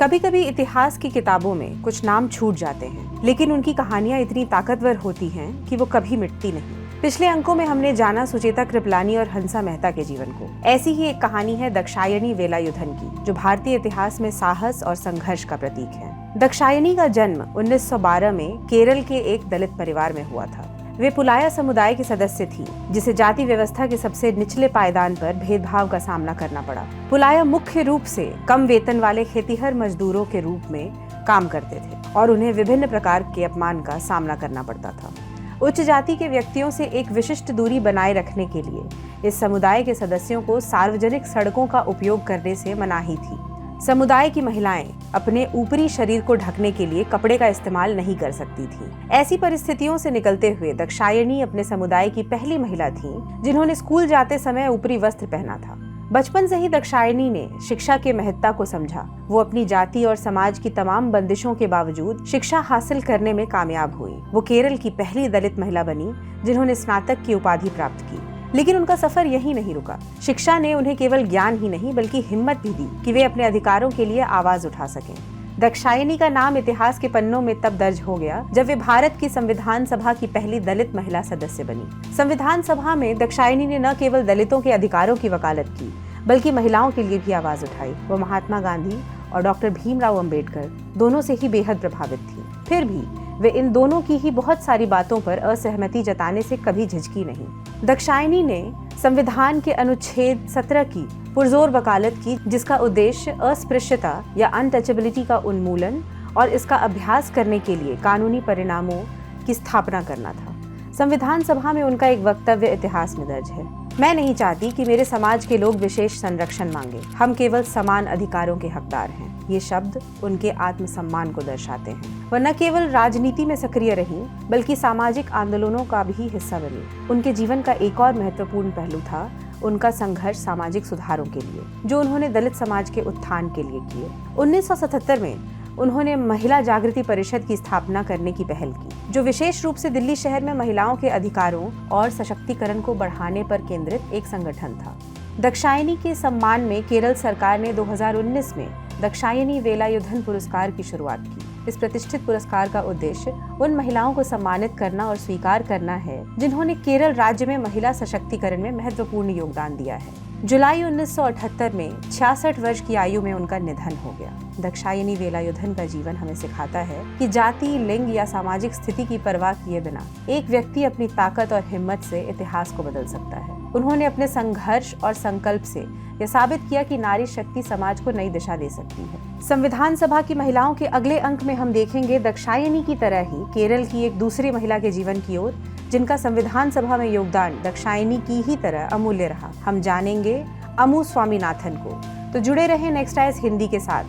कभी कभी इतिहास की किताबों में कुछ नाम छूट जाते हैं, लेकिन उनकी कहानियां इतनी ताकतवर होती हैं कि वो कभी मिटती नहीं। पिछले अंकों में हमने जाना सुचेता कृपलानी और हंसा मेहता के जीवन को। ऐसी ही एक कहानी है दाक्षायणी वेलायुधन की, जो भारतीय इतिहास में साहस और संघर्ष का प्रतीक है। दाक्षायणी का जन्म 1912 में केरल के एक दलित परिवार में हुआ था। वे पुलाया समुदाय की सदस्य थी, जिसे जाति व्यवस्था के सबसे निचले पायदान पर भेदभाव का सामना करना पड़ा। पुलाया मुख्य रूप से कम वेतन वाले खेतीहर मजदूरों के रूप में काम करते थे और उन्हें विभिन्न प्रकार के अपमान का सामना करना पड़ता था। उच्च जाति के व्यक्तियों से एक विशिष्ट दूरी बनाए रखने के लिए इस समुदाय के सदस्यों को सार्वजनिक सड़कों का उपयोग करने से मनाही थी। समुदाय की महिलाएं अपने ऊपरी शरीर को ढकने के लिए कपड़े का इस्तेमाल नहीं कर सकती थी। ऐसी परिस्थितियों से निकलते हुए दाक्षायणी अपने समुदाय की पहली महिला थी जिन्होंने स्कूल जाते समय ऊपरी वस्त्र पहना था। बचपन से ही दाक्षायणी ने शिक्षा के महत्ता को समझा। वो अपनी जाति और समाज की तमाम बंदिशों के बावजूद शिक्षा हासिल करने में कामयाब हुई। वो केरल की पहली दलित महिला बनी जिन्होंने स्नातक की उपाधि प्राप्त की। लेकिन उनका सफर यहीं नहीं रुका। शिक्षा ने उन्हें केवल ज्ञान ही नहीं बल्कि हिम्मत भी दी कि वे अपने अधिकारों के लिए आवाज उठा सकें। दाक्षायणी का नाम इतिहास के पन्नों में तब दर्ज हो गया जब वे भारत की संविधान सभा की पहली दलित महिला सदस्य बनी। संविधान सभा में दाक्षायणी ने न केवल दलितों के अधिकारों की वकालत की बल्कि महिलाओं के लिए भी आवाज उठाई। वो महात्मा गांधी और डॉक्टर भीमराव अंबेडकर दोनों से ही बेहद प्रभावित थी। फिर भी वे इन दोनों की ही बहुत सारी बातों पर असहमति जताने से कभी झिझकी नहीं। दाक्षायणी ने संविधान के अनुच्छेद 17 की पुरजोर वकालत की, जिसका उद्देश्य अस्पृश्यता या अनटचेबिलिटी का उन्मूलन और इसका अभ्यास करने के लिए कानूनी परिणामों की स्थापना करना था। संविधान सभा में उनका एक वक्तव्य इतिहास में दर्ज है। मैं नहीं चाहती कि मेरे समाज के लोग विशेष संरक्षण मांगे, हम केवल समान अधिकारों के हकदार हैं। ये शब्द उनके आत्मसम्मान को दर्शाते हैं। वह न केवल राजनीति में सक्रिय रही बल्कि सामाजिक आंदोलनों का भी हिस्सा बनी। उनके जीवन का एक और महत्वपूर्ण पहलू था उनका संघर्ष सामाजिक सुधारों के लिए, जो उन्होंने दलित समाज के उत्थान के लिए किए। 1977 में उन्होंने महिला जागृति परिषद की स्थापना करने की पहल की, जो विशेष रूप से दिल्ली शहर में महिलाओं के अधिकारों और सशक्तिकरण को बढ़ाने पर केंद्रित एक संगठन था। दाक्षायणी के सम्मान में केरल सरकार ने 2019 में दाक्षायणी वेलायुधन पुरस्कार की शुरुआत की। इस प्रतिष्ठित पुरस्कार का उद्देश्य उन महिलाओं को सम्मानित करना और स्वीकार करना है जिन्होंने केरल राज्य में महिला सशक्तिकरण में महत्वपूर्ण योगदान दिया है। जुलाई 1978 में 66 वर्ष की आयु में उनका निधन हो गया। दाक्षायणी वेलायुधन का जीवन हमें सिखाता है कि जाति, लिंग या सामाजिक स्थिति की परवाह किए बिना एक व्यक्ति अपनी ताकत और हिम्मत से इतिहास को बदल सकता है। उन्होंने अपने संघर्ष और संकल्प से यह साबित किया कि नारी शक्ति समाज को नई दिशा दे सकती है। संविधान सभा की महिलाओं के अगले अंक में हम देखेंगे दाक्षायणी की तरह ही केरल की एक दूसरी महिला के जीवन की ओर, जिनका संविधान सभा में योगदान दाक्षायणी की ही तरह अमूल्य रहा। हम जानेंगे अमू स्वामीनाथन को। तो जुड़े रहें नेक्स्ट आइज हिंदी के साथ।